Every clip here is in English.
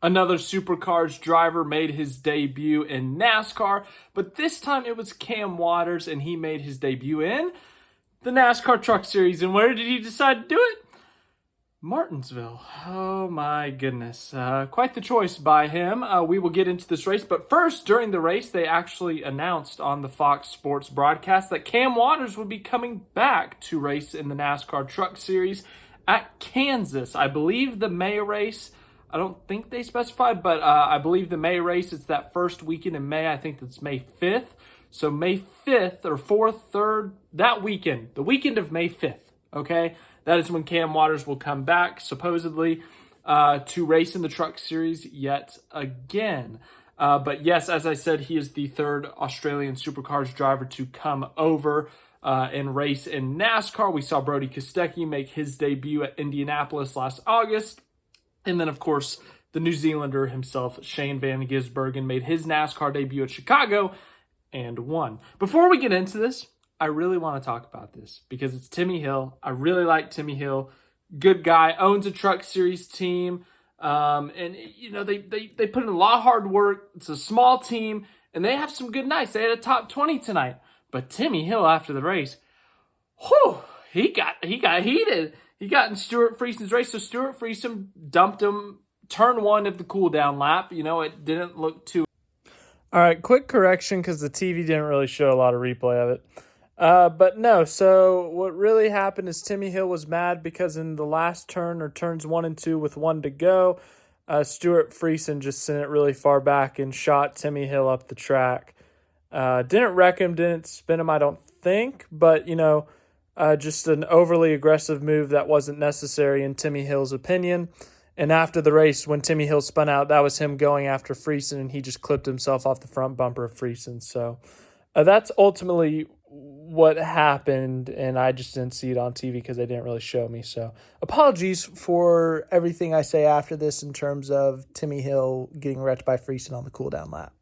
Another Supercars driver made his debut in NASCAR, but this time it was Cam Waters, and he made his debut in the NASCAR Truck Series. And where did he decide to do it? Martinsville. Oh my goodness. Quite the choice by him. We will get into this race, but first, during the race, they actually announced on the Fox Sports broadcast that Cam Waters would be coming back to race in the NASCAR Truck Series at Kansas. I believe the May race, I don't think they specified, but I believe the May race, it's that first weekend in May. I think that's May 5th. So May 5th or 4th, 3rd, that weekend, the weekend of May 5th, okay? That is when Cam Waters will come back, supposedly, to race in the Truck Series yet again. But yes, as I said, he is the third Australian Supercars driver to come over and race in NASCAR. We saw Brody Kostecki make his debut at Indianapolis last August. And then, of course, the New Zealander himself, Shane Van Gisbergen, made his NASCAR debut at Chicago and won. Before we get into this, I really want to talk about this because it's Timmy Hill. I really like Timmy Hill. Good guy, owns a Truck Series team. And, you know, they put in a lot of hard work. It's a small team, and they have some good nights. They had a top 20 tonight. But Timmy Hill, after the race, whew, he got heated. He got in Stewart Friesen's race, so Stewart Friesen dumped him turn one of the cool-down lap. You know, it didn't look too... All right, quick correction because the TV didn't really show a lot of replay of it. But no, so what really happened is Timmy Hill was mad because in the last turn, or turns 1 and 2 with 1 to go, Stewart Friesen just sent it really far back and shot Timmy Hill up the track. Didn't wreck him, didn't spin him, I don't think, but, you know... just an overly aggressive move that wasn't necessary in Timmy Hill's opinion. And after the race, when Timmy Hill spun out, that was him going after Friesen, and he just clipped himself off the front bumper of Friesen. So that's ultimately what happened, and I just didn't see it on TV because they didn't really show me. So apologies for everything I say after this in terms of Timmy Hill getting wrecked by Friesen on the cool-down lap.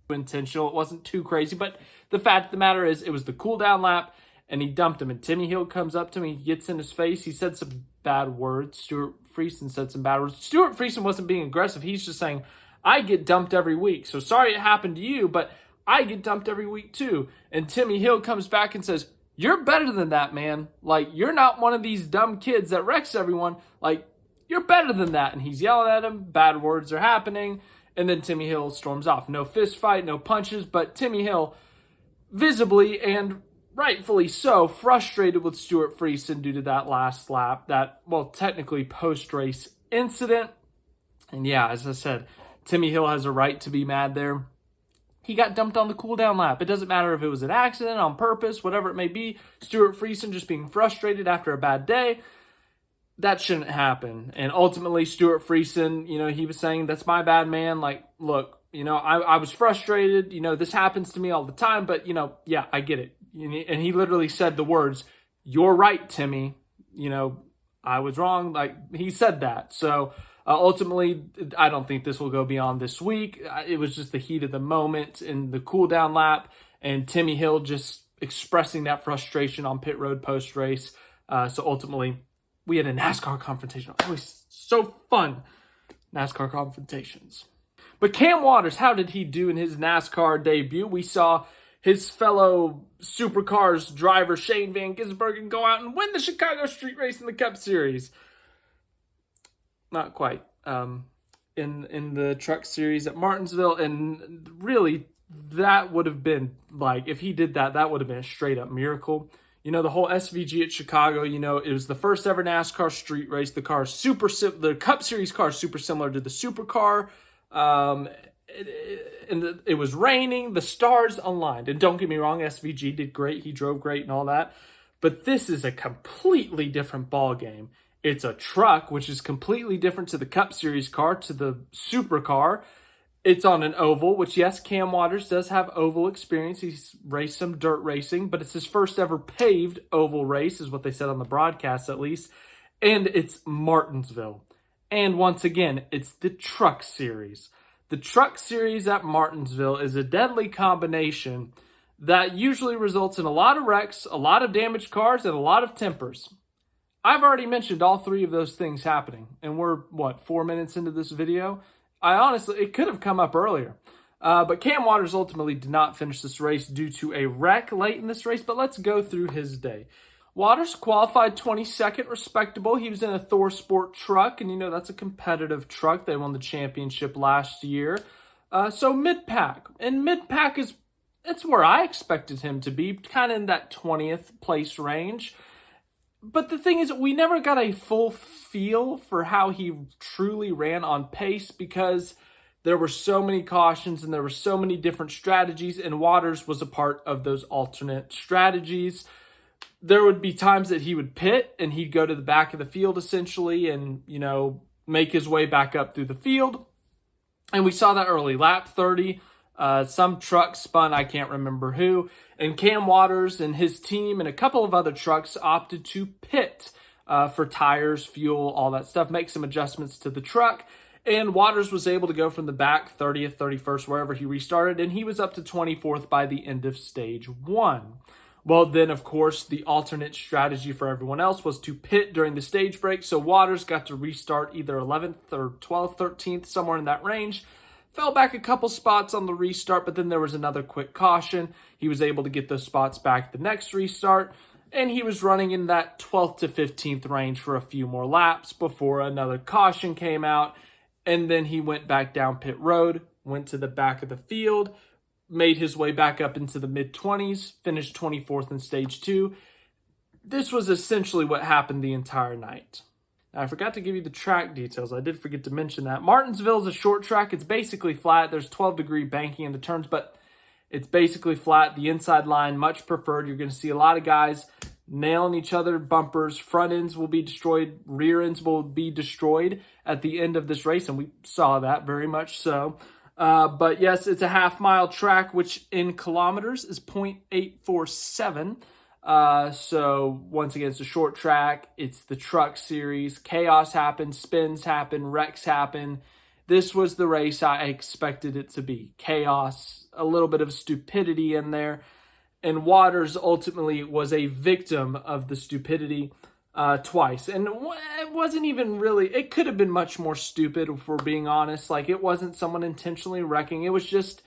Intentional. It wasn't too crazy, but the fact of the matter is it was the cool-down lap, and he dumped him. And Timmy Hill comes up to him. He gets in his face. He said some bad words. Stewart Friesen said some bad words. Stewart Friesen wasn't being aggressive. He's just saying, I get dumped every week. So sorry it happened to you, but I get dumped every week too. And Timmy Hill comes back and says, you're better than that, man. Like, you're not one of these dumb kids that wrecks everyone. Like, you're better than that. And he's yelling at him. Bad words are happening. And then Timmy Hill storms off. No fist fight, no punches, but Timmy Hill visibly and rightfully so, frustrated with Stewart Friesen due to that last lap, that, well, technically post-race incident. And yeah, as I said, Timmy Hill has a right to be mad there. He got dumped on the cool-down lap. It doesn't matter if it was an accident, on purpose, whatever it may be. Stewart Friesen just being frustrated after a bad day. That shouldn't happen. And ultimately, Stewart Friesen, you know, he was saying, that's my bad, man. Like, look, you know, I was frustrated. You know, this happens to me all the time, but, you know, yeah, I get it. And he literally said the words, you're right, Timmy. You know, I was wrong. Like, he said that. So, ultimately, I don't think this will go beyond this week. It was just the heat of the moment in the cool-down lap. And Timmy Hill just expressing that frustration on pit road post-race. So, ultimately, we had a NASCAR confrontation. Always so fun, NASCAR confrontations. But Cam Waters, how did he do in his NASCAR debut? We saw his fellow Supercars driver, Shane Van Gisbergen, go out and win the Chicago Street Race in the Cup Series. Not quite. In the Truck Series at Martinsville. And really, that would have been, like, if he did that, that would have been a straight-up miracle. You know, the whole SVG at Chicago, you know, it was the first ever NASCAR street race. The the Cup Series car is super similar to the Supercar. It was raining, the stars aligned. And don't get me wrong, SVG did great. He drove great and all that. But this is a completely different ball game. It's a truck, which is completely different to the Cup Series car, to the Supercar. It's on an oval, which, yes, Cam Waters does have oval experience. He's raced some dirt racing, but it's his first ever paved oval race, is what they said on the broadcast at least. And it's Martinsville. And once again, it's the Truck Series. The Truck Series at Martinsville is a deadly combination that usually results in a lot of wrecks, a lot of damaged cars, and a lot of tempers. I've already mentioned all three of those things happening, and we're, 4 minutes into this video? it could have come up earlier. But Cam Waters ultimately did not finish this race due to a wreck late in this race, but let's go through his day. Waters qualified 22nd, respectable. He was in a Thor Sport truck, and that's a competitive truck. They won the championship last year. So mid-pack. And mid-pack it's where I expected him to be, kind of in that 20th place range. But the thing is, we never got a full feel for how he truly ran on pace because there were so many cautions and there were so many different strategies, and Waters was a part of those alternate strategies. There would be times that he would pit and he'd go to the back of the field essentially and, make his way back up through the field. And we saw that early, lap 30. Some truck spun, I can't remember who. And Cam Waters and his team and a couple of other trucks opted to pit for tires, fuel, all that stuff, make some adjustments to the truck. And Waters was able to go from the back 30th, 31st, wherever he restarted, and he was up to 24th by the end of stage 1. Well, then, of course, the alternate strategy for everyone else was to pit during the stage break, so Waters got to restart either 11th or 12th, 13th, somewhere in that range. Fell back a couple spots on the restart, but then there was another quick caution. He was able to get those spots back the next restart, and he was running in that 12th to 15th range for a few more laps before another caution came out. And then he went back down pit road, went to the back of the field, made his way back up into the mid-20s, finished 24th in stage 2. This was essentially what happened the entire night. Now, I forgot to give you the track details. I did forget to mention that. Martinsville is a short track. It's basically flat. There's 12-degree banking in the turns, but it's basically flat. The inside line, much preferred. You're going to see a lot of guys nailing each other, bumpers, front ends will be destroyed, rear ends will be destroyed at the end of this race, and we saw that very much so. But yes, it's a half-mile track, which in kilometers is 0.847. So once again, it's a short track. It's the truck series. Chaos happens, spins happen, wrecks happen. This was the race I expected it to be. Chaos, a little bit of stupidity in there. And Waters ultimately was a victim of the stupidity twice. And it wasn't even really, it could have been much more stupid if we're being honest. Like, it wasn't someone intentionally wrecking. It was just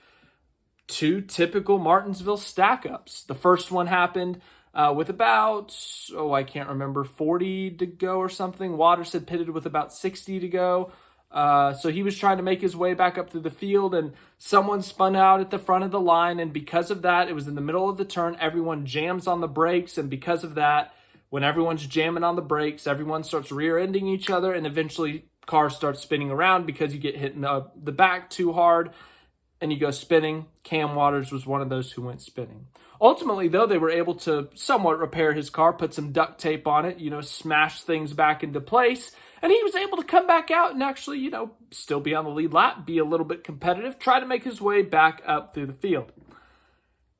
two typical Martinsville stack-ups. The first one happened with about, I can't remember, 40 to go or something. Waters had pitted with about 60 to go. So he was trying to make his way back up through the field, and someone spun out at the front of the line, and because of that, it was in the middle of the turn. Everyone jams on the brakes, and because of that, when everyone's jamming on the brakes, everyone starts rear-ending each other, and eventually cars start spinning around because you get hit in the back too hard, and you go spinning. Cam Waters was one of those who went spinning. Ultimately, though, they were able to somewhat repair his car, put some duct tape on it, smash things back into place. And he was able to come back out and actually, still be on the lead lap, be a little bit competitive, try to make his way back up through the field.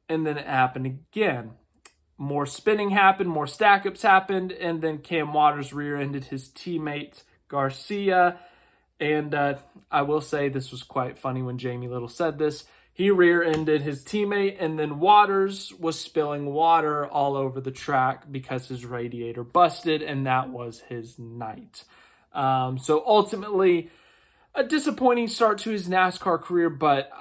And then it happened again. More spinning happened, more stack-ups happened, and then Cam Waters rear-ended his teammate Garcia. And I will say this was quite funny when Jamie Little said this. He rear-ended his teammate, and then Waters was spilling water all over the track because his radiator busted, and that was his night. So ultimately, a disappointing start to his NASCAR career, but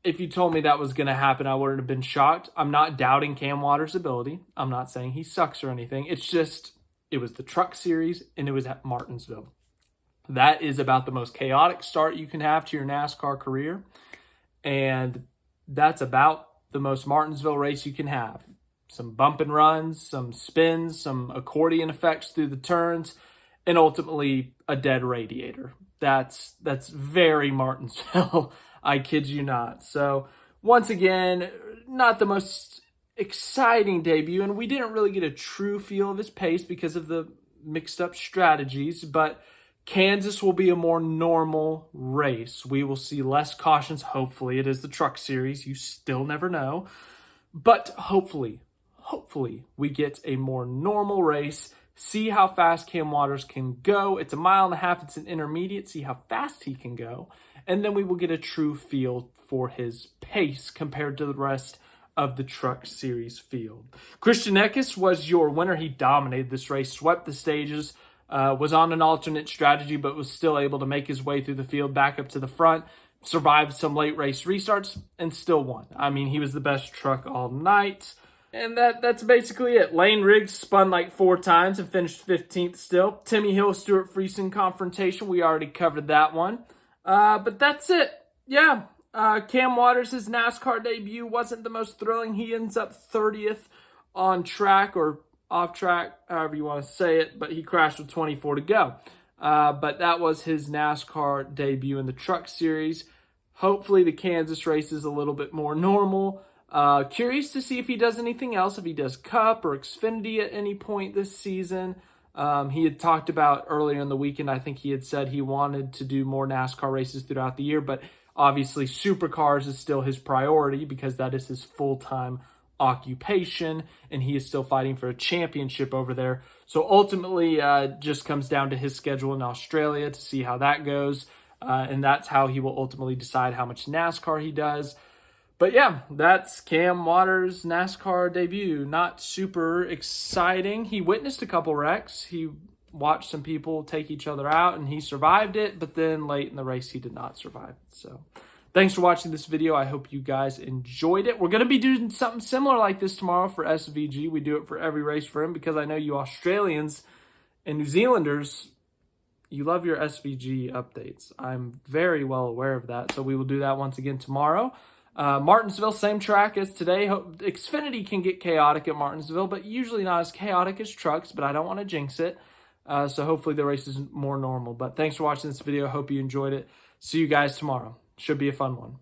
if you told me that was going to happen, I wouldn't have been shocked. I'm not doubting Cam Waters' ability. I'm not saying he sucks or anything. It's just, it was the Truck Series, and it was at Martinsville. That is about the most chaotic start you can have to your NASCAR career, and that's about the most Martinsville race you can have. Some bump and runs, some spins, some accordion effects through the turns, and ultimately a dead radiator. That's very Martinsville. I kid you not. So once again, not the most exciting debut, and we didn't really get a true feel of his pace because of the mixed up strategies, but Kansas will be a more normal race. We will see less cautions. Hopefully, it is the Truck Series. You still never know. But hopefully we get a more normal race. See how fast Cam Waters can go. It's a 1.5 miles. It's an intermediate. See how fast he can go. And then we will get a true feel for his pace compared to the rest of the Truck Series field. Christian Eckes was your winner. He dominated this race, swept the stages. was on an alternate strategy, but was still able to make his way through the field back up to the front, survived some late race restarts, and still won. I mean, he was the best truck all night. And that's basically it. Lane Riggs spun like 4 times and finished 15th still. Timmy Hill, Stewart Friesen confrontation. We already covered that one. But that's it. Yeah. Cam Waters, his NASCAR debut wasn't the most thrilling. He ends up 30th on track or off track, however you want to say it. But he crashed with 24 to go. But that was his NASCAR debut in the Truck Series. Hopefully the Kansas race is a little bit more normal. Curious to see if he does anything else, if he does Cup or Xfinity at any point this season. He had talked about earlier in the weekend, I think he had said he wanted to do more NASCAR races throughout the year, but obviously Supercars is still his priority because that is his full-time occupation, and he is still fighting for a championship over there. So ultimately, just comes down to his schedule in Australia to see how that goes, and that's how he will ultimately decide how much NASCAR he does. But yeah, that's Cam Waters' NASCAR debut. Not super exciting. He witnessed a couple wrecks. He watched some people take each other out, and he survived it. But then late in the race, he did not survive it. So thanks for watching this video. I hope you guys enjoyed it. We're going to be doing something similar like this tomorrow for SVG. We do it for every race for him because I know you Australians and New Zealanders, you love your SVG updates. I'm very well aware of that. So we will do that once again tomorrow. Martinsville, same track as today. Xfinity can get chaotic at Martinsville, but usually not as chaotic as trucks, but I don't want to jinx it. So hopefully the race is more normal. But thanks for watching this video. Hope you enjoyed it. See you guys tomorrow. Should be a fun one.